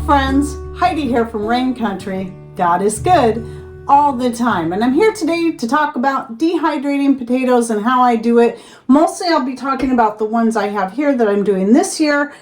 friends, Heidi here from Rain Country. God is good all the time, and I'm here today to talk about dehydrating potatoes and how I do it. Mostly I'll be talking about the ones I have here that I'm doing this year,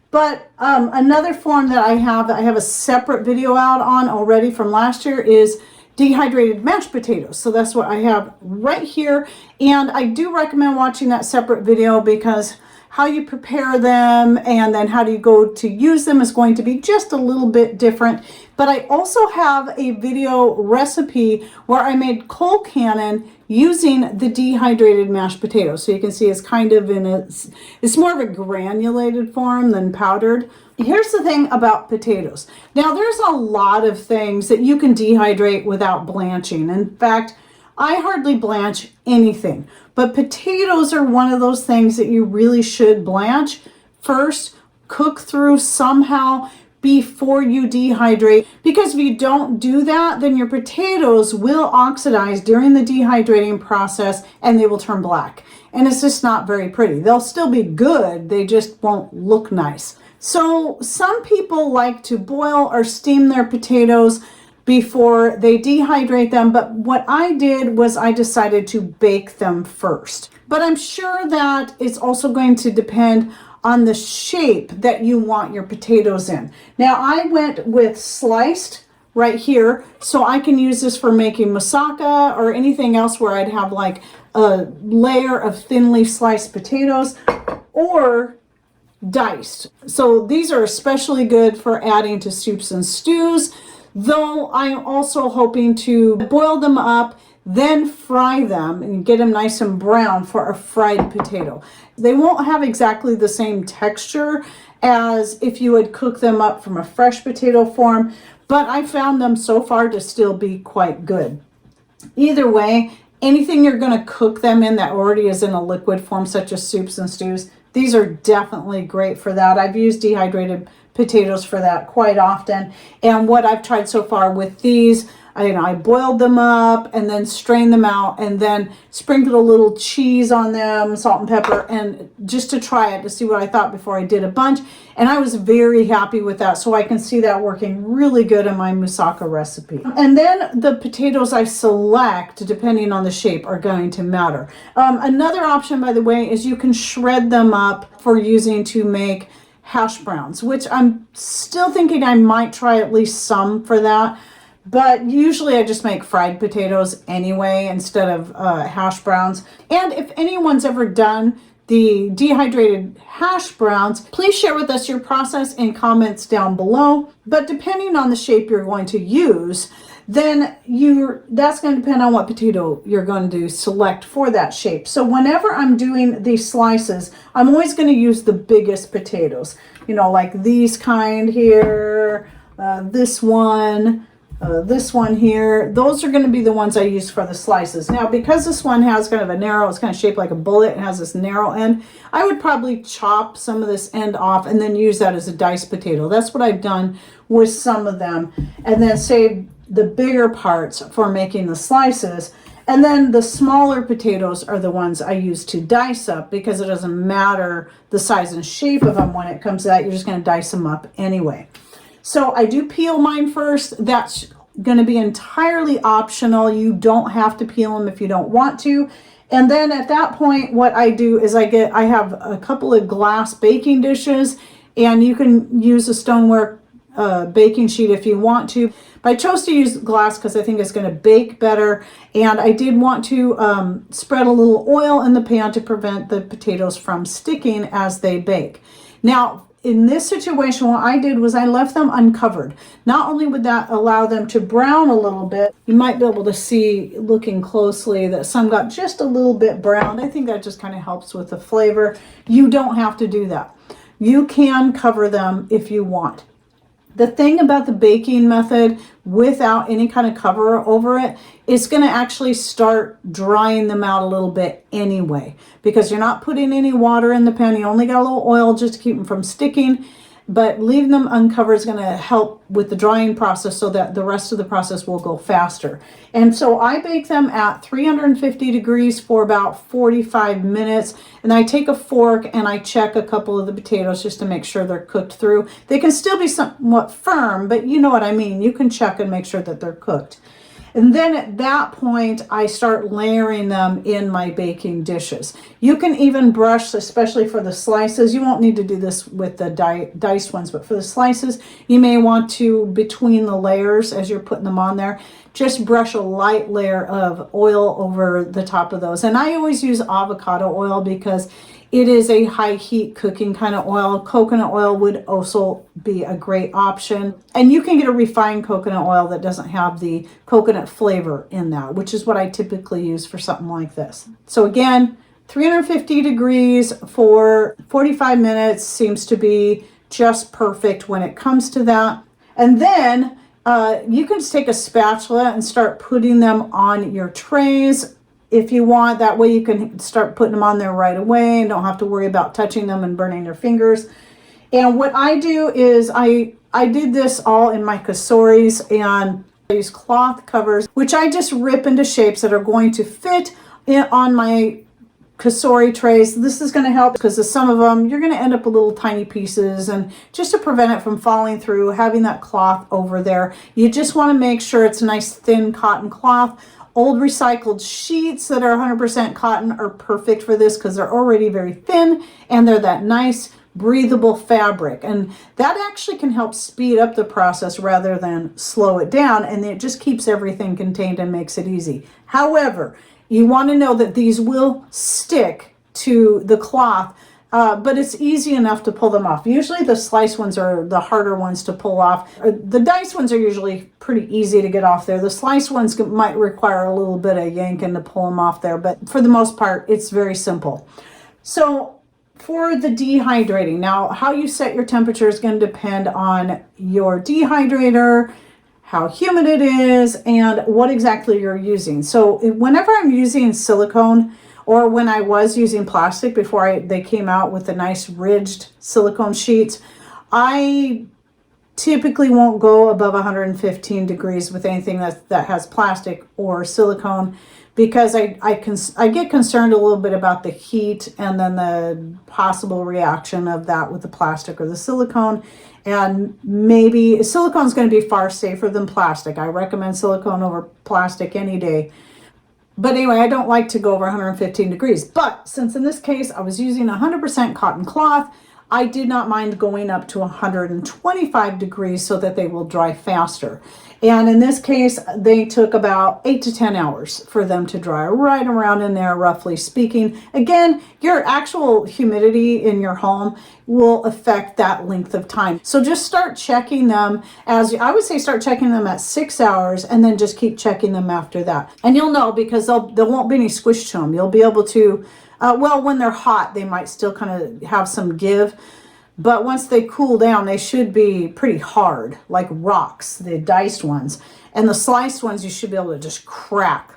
but another form that I have a separate video out on already from last year is dehydrated mashed potatoes. So that's what I have right here, and I do recommend watching that separate video because how you prepare them and then how do you go to use them is going to be just a little bit different. But I also have a video recipe where I made cold cannon using the dehydrated mashed potatoes. So you can see it's kind of it's more of a granulated form than powdered. Here's the thing about potatoes. Now there's a lot of things that you can dehydrate without blanching. In fact, I hardly blanch anything, but potatoes are one of those things that you really should blanch first, cook through somehow before you dehydrate, because if you don't do that, then your potatoes will oxidize during the dehydrating process and they will turn black. And it's just not very pretty. They'll still be good, they just won't look nice. So some people like to boil or steam their potatoes before they dehydrate them, but what I did was I decided to bake them first. But I'm sure that it's also going to depend on the shape that you want your potatoes in. Now I went with sliced right here, so I can use this for making moussaka or anything else where I'd have like a layer of thinly sliced potatoes, or diced. So these are especially good for adding to soups and stews, though I'm also hoping to boil them up, then fry them and get them nice and brown for a fried potato. They won't have exactly the same texture as if you would cook them up from a fresh potato form, but I found them so far to still be quite good. Either way, anything you're going to cook them in that already is in a liquid form, such as soups and stews, these are definitely great for that. I've used dehydrated potatoes for that quite often. And what I've tried so far with these, I boiled them up and then strained them out and then sprinkled a little cheese on them, salt and pepper, and just to try it to see what I thought before I did a bunch. And I was very happy with that. So I can see that working really good in my moussaka recipe. And then the potatoes I select, depending on the shape, are going to matter. Another option, by the way, is you can shred them up for using to make hash browns, which I'm still thinking I might try at least some for that. But usually I just make fried potatoes anyway instead of hash browns. And if anyone's ever done the dehydrated hash browns, please share with us your process in comments down below. But depending on the shape you're going to use, then that's going to depend on what potato you're going to select for that shape. So whenever I'm doing these slices, I'm always going to use the biggest potatoes. You know, like these kind here, this one here. Those are going to be the ones I use for the slices. Now, because this one has kind of a narrow, it's kind of shaped like a bullet, it has this narrow end, I would probably chop some of this end off and then use that as a diced potato. That's what I've done with some of them, and then save the bigger parts for making the slices. And then the smaller potatoes are the ones I use to dice up, because it doesn't matter the size and shape of them when it comes to that. You're just going to dice them up anyway. So I do peel mine first. That's going to be entirely optional. You don't have to peel them if you don't want to. And then at that point, what I do is I have a couple of glass baking dishes, and you can use a stoneware baking sheet if you want to. But I chose to use glass because I think it's going to bake better. And I did want to spread a little oil in the pan to prevent the potatoes from sticking as they bake. Now, in this situation, what I did was I left them uncovered. Not only would that allow them to brown a little bit, you might be able to see, looking closely, that some got just a little bit brown. I think that just kind of helps with the flavor. You don't have to do that. You can cover them if you want. The thing about the baking method without any kind of cover over it, it's going to actually start drying them out a little bit anyway, because you're not putting any water in the pan. You only got a little oil just to keep them from sticking. but leaving them uncovered is going to help with the drying process so that the rest of the process will go faster. And so I bake them at 350 degrees for about 45 minutes. And I take a fork and I check a couple of the potatoes just to make sure they're cooked through. They can still be somewhat firm, but you know what I mean. You can check and make sure that they're cooked. And then at that point, I start layering them in my baking dishes. You can even brush, especially for the slices. You won't need to do this with the diced ones, but for the slices, you may want to, between the layers as you're putting them on there, just brush a light layer of oil over the top of those. And I always use avocado oil because it is a high heat cooking kind of oil. Coconut oil would also be a great option. And you can get a refined coconut oil that doesn't have the coconut flavor in that, which is what I typically use for something like this. So again, 350 degrees for 45 minutes seems to be just perfect when it comes to that. And then you can just take a spatula and start putting them on your trays if you want. That way you can start putting them on there right away and don't have to worry about touching them and burning your fingers. And what I do is I did this all in my casoris, and I use cloth covers, which I just rip into shapes that are going to fit on my casori trays. This is going to help because some of them you're going to end up with little tiny pieces, and just to prevent it from falling through, having that cloth over there, you just want to make sure it's a nice thin cotton cloth. Old recycled sheets that are 100% cotton are perfect for this because they're already very thin and they're that nice breathable fabric, and that actually can help speed up the process rather than slow it down, and it just keeps everything contained and makes it easy. However, you want to know that these will stick to the cloth, but it's easy enough to pull them off. Usually the slice ones are the harder ones to pull off. The diced ones are usually pretty easy to get off there. The slice ones might require a little bit of yanking to pull them off there, but for the most part, it's very simple. So for the dehydrating, now how you set your temperature is going to depend on your dehydrator, how humid it is, and what exactly you're using. So whenever I'm using silicone, or when I was using plastic before they came out with the nice ridged silicone sheets, I typically won't go above 115 degrees with anything that has plastic or silicone, because I get concerned a little bit about the heat and then the possible reaction of that with the plastic or the silicone. And maybe silicone is going to be far safer than plastic. I recommend silicone over plastic any day. But anyway, I don't like to go over 115 degrees. But since in this case I was using 100% cotton cloth, I did not mind going up to 125 degrees so that they will dry faster. And in this case, they took about 8 to 10 hours for them to dry, right around in there, roughly speaking. Again, your actual humidity in your home will affect that length of time. So just start checking them, as I would say, start checking them at 6 hours, and then just keep checking them after that. And you'll know, because there won't be any squish to them. You'll be able to, well, when they're hot, they might still kind of have some give. But once they cool down, they should be pretty hard, like rocks, the diced ones. And the sliced ones, you should be able to just crack.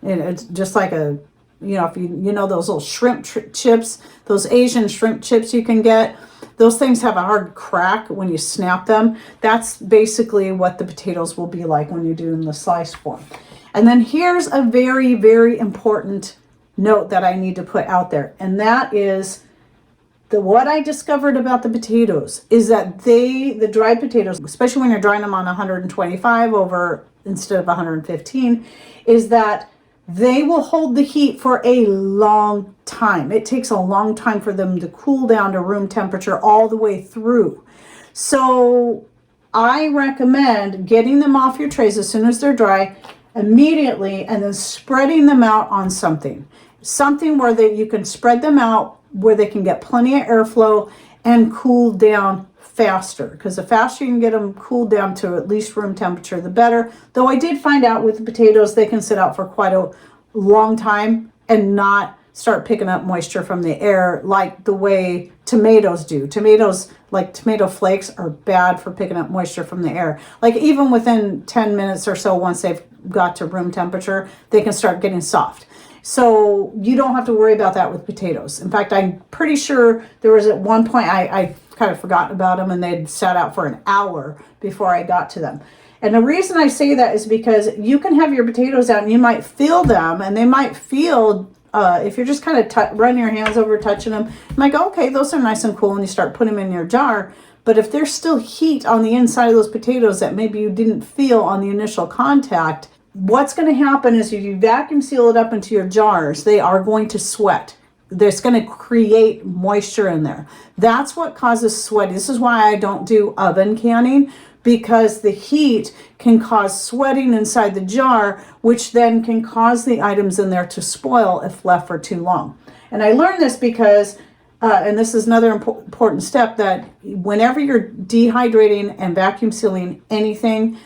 And it's just like a, if you know those little shrimp chips, those Asian shrimp chips you can get, those things have a hard crack when you snap them. That's basically what the potatoes will be like when you do in the sliced form. And then here's a very, very important note that I need to put out there. And that is, what I discovered about the potatoes is that the dried potatoes, especially when you're drying them on 125 over instead of 115, is that they will hold the heat for a long time. It takes a long time for them to cool down to room temperature all the way through. So I recommend getting them off your trays as soon as they're dry immediately, and then spreading them out on something where you can spread them out where they can get plenty of airflow and cool down faster, because the faster you can get them cooled down to at least room temperature, the better. Though I did find out with the potatoes, they can sit out for quite a long time and not start picking up moisture from the air like the way tomatoes do. Tomatoes, like tomato flakes, are bad for picking up moisture from the air. Like even within 10 minutes or so, once they've got to room temperature, they can start getting soft. So you don't have to worry about that with potatoes. In fact, I'm pretty sure there was at one point I kind of forgot about them and they'd sat out for an hour before I got to them. And the reason I say that is because you can have your potatoes out and you might feel them, and they might feel, if you're just kind of running your hands over, touching them, you might go, okay, those are nice and cool, and you start putting them in your jar. But if there's still heat on the inside of those potatoes that maybe you didn't feel on the initial contact, what's going to happen is if you vacuum seal it up into your jars, they are going to sweat. There's going to create moisture in there. That's what causes sweat. This is why I don't do oven canning, because the heat can cause sweating inside the jar, which then can cause the items in there to spoil if left for too long. And I learned this because, and this is another important step, that whenever you're dehydrating and vacuum sealing anything,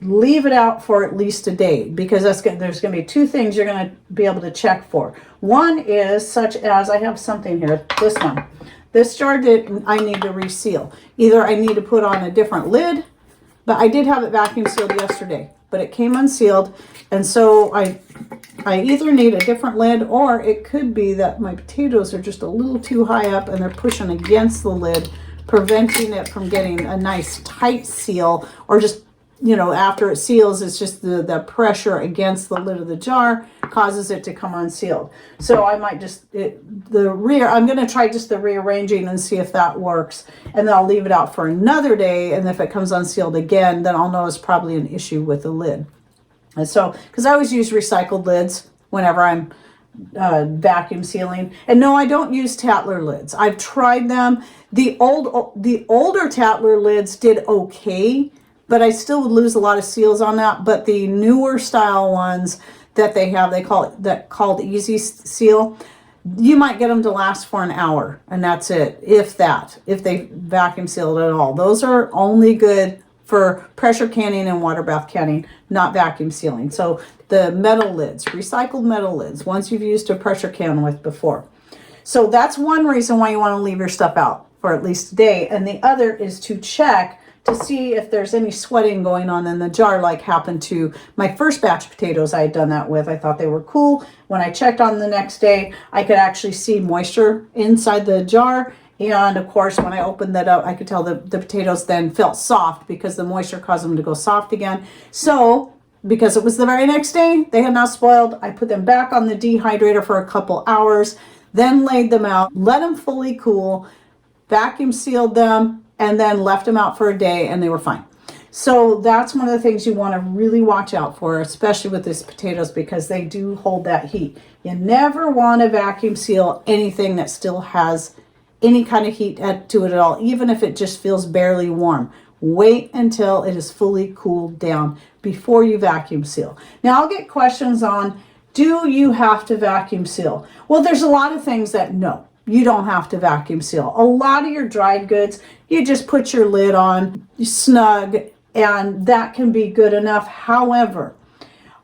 leave it out for at least a day, because there's going to be two things you're going to be able to check for. One is such as, I have something here, this one. This jar I need to reseal. Either I need to put on a different lid, but I did have it vacuum sealed yesterday, but it came unsealed. And so I either need a different lid, or it could be that my potatoes are just a little too high up and they're pushing against the lid, preventing it from getting a nice tight seal, or just, you know, after it seals, it's just the pressure against the lid of the jar causes it to come unsealed. So I might just, I'm going to try just the rearranging and see if that works. And then I'll leave it out for another day. And if it comes unsealed again, then I'll know it's probably an issue with the lid. And so, because I always use recycled lids whenever I'm vacuum sealing. And no, I don't use Tatler lids. I've tried them. The older Tatler lids did okay, but I still would lose a lot of seals on that. But the newer style ones that they have, they call it called Easy Seal. You might get them to last for an hour, and that's it, if they vacuum sealed at all. Those are only good for pressure canning and water bath canning, not vacuum sealing. So the metal lids, recycled metal lids, ones you've used a pressure can with before. So that's one reason why you want to leave your stuff out for at least a day. And the other is to check to see if there's any sweating going on in the jar, like happened to my first batch of potatoes I had done that with. I thought they were cool. When I checked on the next day, I could actually see moisture inside the jar. And of course, when I opened that up, I could tell the potatoes then felt soft because the moisture caused them to go soft again. So because it was the very next day, they had not spoiled. I put them back on the dehydrator for a couple hours, then laid them out, let them fully cool, vacuum sealed them, and then left them out for a day, and they were fine. So that's one of the things you want to really watch out for, especially with these potatoes, because they do hold that heat. You never want to vacuum seal anything that still has any kind of heat to it at all, even if it just feels barely warm. Wait until it is fully cooled down before you vacuum seal. Now, I'll get questions on, do you have to vacuum seal? Well, there's a lot of things that no, you don't have to vacuum seal. A lot of your dried goods, you just put your lid on, snug, and that can be good enough. However,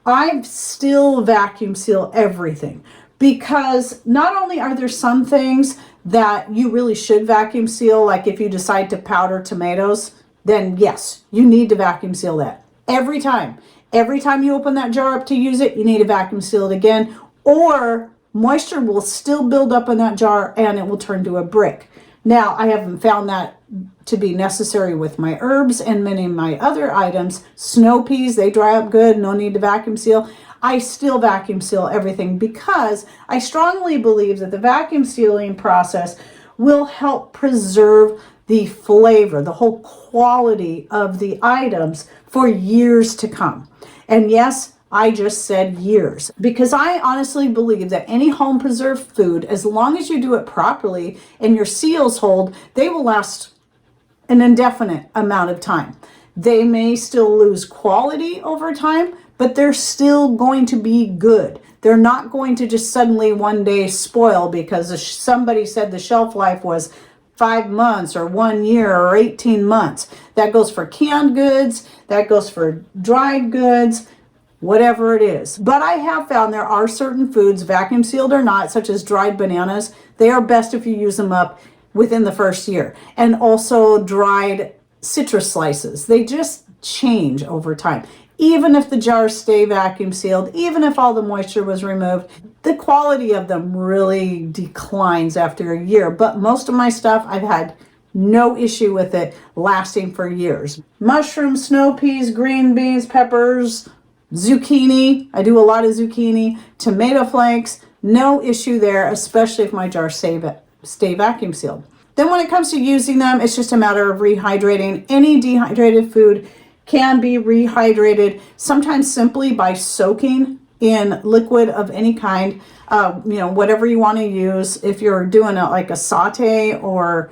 I still vacuum seal everything, because not only are there some things that you really should vacuum seal, like if you decide to powder tomatoes, then yes, you need to vacuum seal that every time. Every time you open that jar up to use it, you need to vacuum seal it again, or moisture will still build up in that jar and it will turn to a brick. Now, I haven't found that to be necessary with my herbs and many of my other items. Snow peas, they dry up good, no need to vacuum seal. I still vacuum seal everything because I strongly believe that the vacuum sealing process will help preserve the flavor, the whole quality of the items for years to come. And yes, I just said years, because I honestly believe that any home preserved food, as long as you do it properly and your seals hold, they will last an indefinite amount of time. They may still lose quality over time, but they're still going to be good. They're not going to just suddenly one day spoil because somebody said the shelf life was 5 months or 1 year or 18 months. That goes for canned goods, that goes for dried goods, whatever it is. But I have found there are certain foods, vacuum sealed or not, such as dried bananas. They are best if you use them up within the first year. And also dried citrus slices. They just change over time. even if the jars stay vacuum sealed, even if all the moisture was removed, the quality of them really declines after a year. But most of my stuff, I've had no issue with it lasting for years. Mushrooms, snow peas, green beans, peppers, zucchini. I do a lot of zucchini. Tomato flakes, no issue there, especially if my jars stay vacuum sealed. Then when it comes to using them, it's just a matter of rehydrating. Any dehydrated food can be rehydrated, sometimes simply by soaking in liquid of any kind, whatever you want to use. If you're doing like a saute or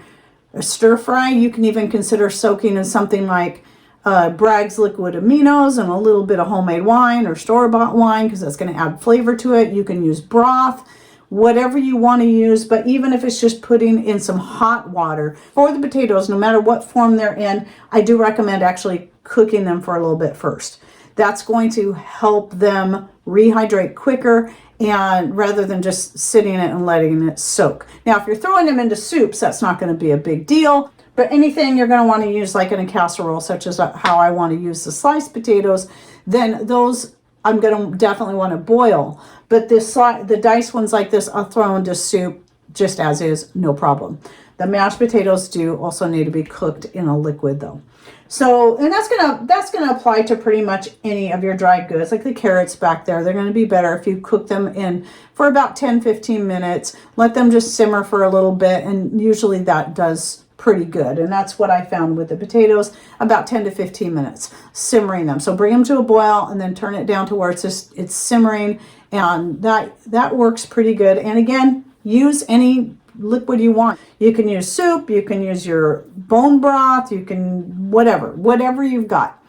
a stir fry, you can even consider soaking in something like Bragg's liquid aminos and a little bit of homemade wine or store-bought wine, because that's going to add flavor to it. You can use broth, whatever you want to use, but even if it's just putting in some hot water for the potatoes, no matter what form they're in, I do recommend actually cooking them for a little bit first. That's going to help them rehydrate quicker, and rather than just sitting in it and letting it soak. Now, if you're throwing them into soups, that's not going to be a big deal, but anything you're going to want to use like in a casserole, such as how I want to use the sliced potatoes, then those I'm going to definitely want to boil. But the diced ones like this, I'll throw into soup just as is, no problem. The mashed potatoes do also need to be cooked in a liquid though. So, and that's gonna apply to pretty much any of your dry goods, like the carrots back there. They're gonna be better if you cook them in for about 10-15 minutes. Let them just simmer for a little bit, and usually that does pretty good. And that's what I found with the potatoes, about 10 to 15 minutes simmering them. So bring them to a boil and then turn it down to where it's simmering, and that works pretty good. And again, use any liquid you want. You can use soup, you can use your bone broth, you can whatever you've got.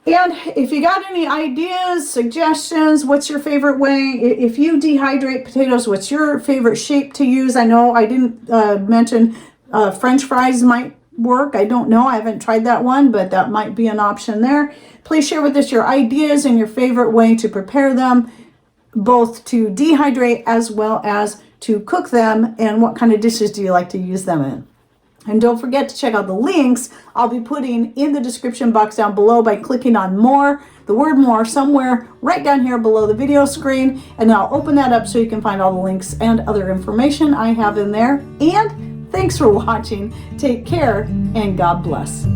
And if you got any ideas, suggestions, what's your favorite way? If you dehydrate potatoes, what's your favorite shape to use? I know I didn't mention French fries might work. I don't know. I haven't tried that one, but that might be an option there. Please share with us your ideas and your favorite way to prepare them, both to dehydrate as well as to cook them, and what kind of dishes do you like to use them in. And don't forget to check out the links I'll be putting in the description box down below by clicking on more, the word more, somewhere right down here below the video screen, and I'll open that up so you can find all the links and other information I have in there. And thanks for watching. Take care, and God bless.